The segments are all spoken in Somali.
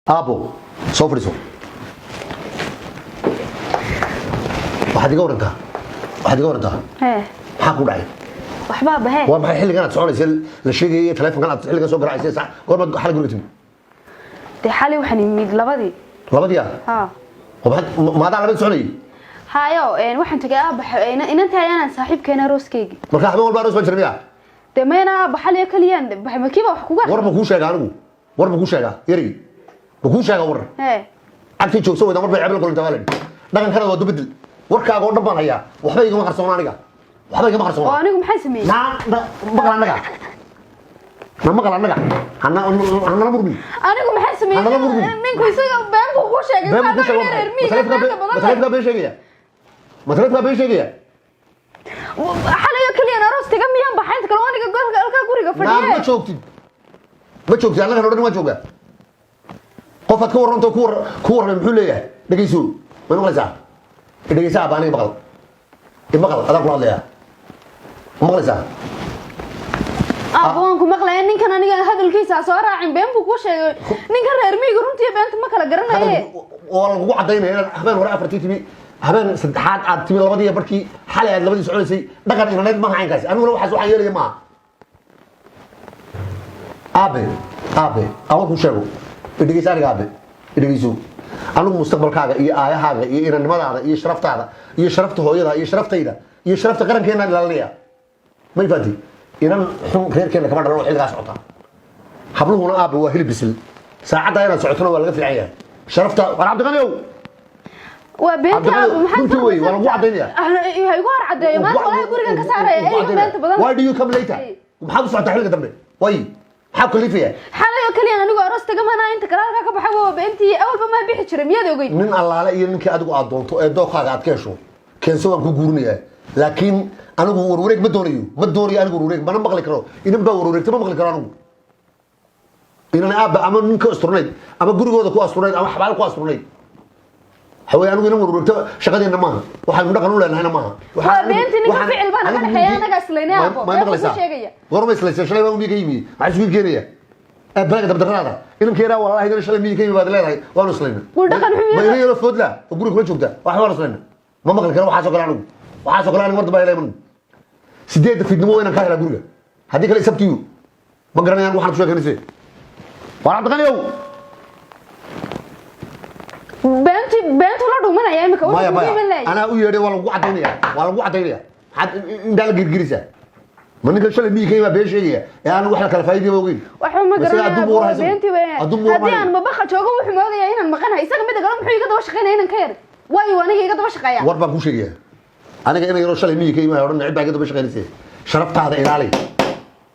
ابو سوفريسو واحد يقول انت maxaa ku dhacay waxba bahay waa maxay xilligan aad soconaysay la sheegay telefoonkan aad xilligan soo garaacay sax goorma xal guriga timi xali waxaan imid labadii ha ma da labadii soconay hayo waxaan tagay aabahay inanta ayaan saaxiibkeena rooskeygi marka habeen walba roos ma jirmiya demeena baxal kaliyan baxay makiiba wax kuga war ma ku sheega anigu war ma ku sheega yari ma ku sheega war agti joogso wada mar bay cabal qolinta waalid dhaqan kana waa dubadil warkaaga oo dhanbaan hayaa waxba igama qarsoon aniga waxba igama qarsoon anigu maxay sameeyay maqal anaga hanala murmi anigu maxay sameeyay ninku isaga been buu ku sheegay telefonka been sheegaya ma telefonka been sheegaya xaliga kaliya aroos taga miyaan baxayn kale aniga golka guriga fadhiyo ma joogtid anaga hodhan ma jooga qofaad ka waranto ku waran muxuu leeyahay dhageyso ma maqlaysaa dhageysaa baan maqal adan ku hadlaya maqlaysaa abaan ku maqlay ninkan aniga hadalkiisa soo raacin been buu ku sheegay ninkan reer miyiga runtii beenta ma kala garanaye oo lagu cadeynaya habeen hore afartii timi habeen saddexaad aad timi labadii barkii xalay aad labadii soconaysay dhaqan inaneed ma haynkaas aniguna waxaas waxaan yeelaya maaha aabe awan ku sheego dhegeysa aniga aabe dhegeyso anigu mustaqbalkaaga iyo aayahaaga iyo inanimadaada iyo sharaftaada iyo sharafta hooyada iyo sharaftayda iyo sharafta qarankeena ilaalinaya ma ifaati inan xun reerkeena kama dhalan xilligaa socota habluhuna aabe waa hilib bisil saacadda inaad socotona waa laga fiican yahay sharafta war cabdiqaniyow waa beenta maxaa way waa lagu cadeynaya hay ugu cadeeyo maanta walaa gurigan ka saaray ay beenta badan why do you come later maxaa ku socota xilliga dambe way maxaa ku liifaya xalay kaliya anigu aroos taga mana inta kalaalka ka baxay waa beentii awalba ma bixi jiray miyaad ogeyd nin allaale iyo ninkii adigu aad doonto ee dookaaga aad ka hesho keenso waan ku guurinayaa laakiin anigu warwareeg ma doonayo anigu warwareeg mana maqli karo inan baa warwareegta ma maqli karo anigu inan aabba ama ninka asturnayd ama gurigooda ku asturnayd ama xabaal ku asturnayd haween anigu inan warwareegta shaqadeena maaha waxaanu dhaqan u leenahayna maaha waa beentii ninka ficil baan ka dhaxeeya anaga islaynaa ma maqlaysaa gorma islaysaa shalay baan umiga yimi maxaa isku keenaya balaga dabdarada inankeena wallahi inaan shalay miyiga yimi baad leedahay waanu islayna ma inay yaro foodla oo guriga kula joogta wax waan islayna ma maqli karo waxaasoo kale anigu marda baa ilayman sideedda fidnimo inaan ka helaa guriga haddii kale isabtiyu ma garanayaan waxaan ku sheekanayse waa cabdiqaniyow beentu la dhumanaya imika anaa u yeedhay waa lagu cadaynaya maxaad indhaa la girgirisa ma ninkan shalay miyiga imaa been sheegaya ee aan wax la kala faa'iidiyo ogeyn waxba ma garanaya beentii haddii aan mabaqa joogo wuxuu moodaya inaan maqanahay isaga mid kale muxuu iga daba shaqeynaya inaan ka yar waayo aniga iga daba shaqeeya war baan ku sheegaya aniga inay yaro shalay miyiga imaa odhan cid baa iga daba shaqeynaysa sharaftaada ilaali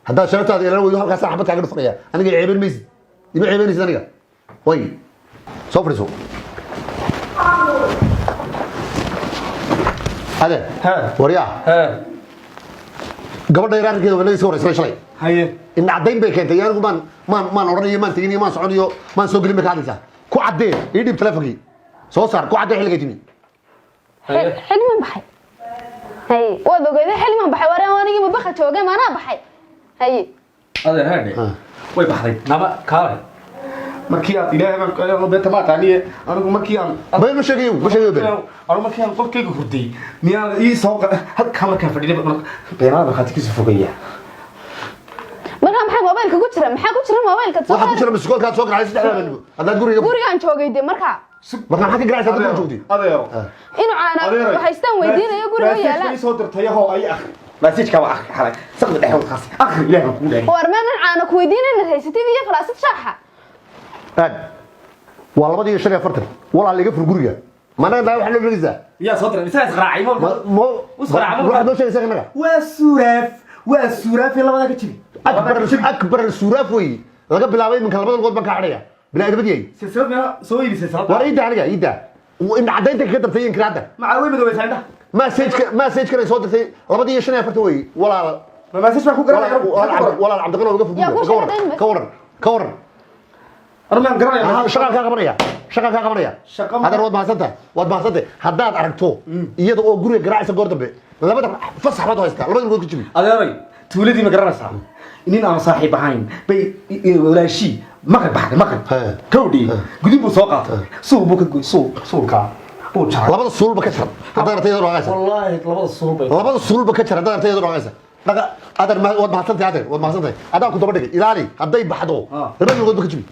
haddaad sharaftaada ilaalin weydo halkaas xabad kaaga dhufaqaya aniga ceebeen maysid ima ceebeynaysid aniga way soo fadhiiso هذا وريا gabadha yaraankeeda wanaagii soo horeysay shalay in cadeyn bay keentay yaanigu maan oranayo maan tegin maan soconiyo maan soo gelin ka hadlaysaa ku cadee ii dhib telefonkii soo saar ku cadee xilliga timi xilman baxay waad ogeeday xilman baxay waraan anigii mabaqa joogay maanaa baxay adeer haadhe way baxday naba kaalay markii aad ilaahay beenta ma aqaaniye anigu markii aan bay ma sheegayo anigu markii aan qofkayga hurday miyaan ii soo halka markaa fadhiday beenada markaad kiisa fogaya marka maxaa mobaylka ku jira mobaylka waxa ku jira mas'uulka soo garaacay saddexda hadda gurigaan joogay de marka maxaa ka garaacay dadka joogtay adeero inuu caana haystaan weydiinayo guriga yaala ay soo dirtayaho ay مسجك waa akhri xalay saqdi dhaxow khaas akhri ilaahay ku leeyahay warmaan caana ku weydiinayna haysatid iyo falaasad shaaxa waa labadii shan afartan walaal iga fur guriga mana daa wax loo dhigaysaa yaa soo diray misaas qaraacay mo waxa loo sheegay saqnaga waa suraaf labada ka jiri akbar suraaf way laga bilaabay min labada god baan ka xadhaya bilaadabadii silsilad soo iibisay sabab war ida in cadaynta ka dartay in kiraada macawey madawaysaynta مسج كان يصدق في لبدي شنو يفتوي ولا ما مسج ما كو ولا عبد القادر وقف كور أرمان قرنيا شغال كقمرية هذا الواد ما سنته هداد أركتو يده أو جوري قراءة سجور دبي لبدا فصح ما تويستا لبدا نقول كذي هذا رأي تولدي ما قرنا سام inin aan saaxiib ahayn bay walaashii maqrib baxday maqrib He. kawdhi gudub buu soo qaatay suuq buu ka goy suuqa uu jaray labada suulba ka jar haddaad artay iyadoo dhaqaysa wallahi labada suuq bay labada suulba ka jar haddaad artay iyadoo dhaqaysa dhaqa adar waad mahadsantahay adar waad mahadsantahay adaan ku daba dhigay ilaali hadday baxdo Ah. laba lugood ba ka jibi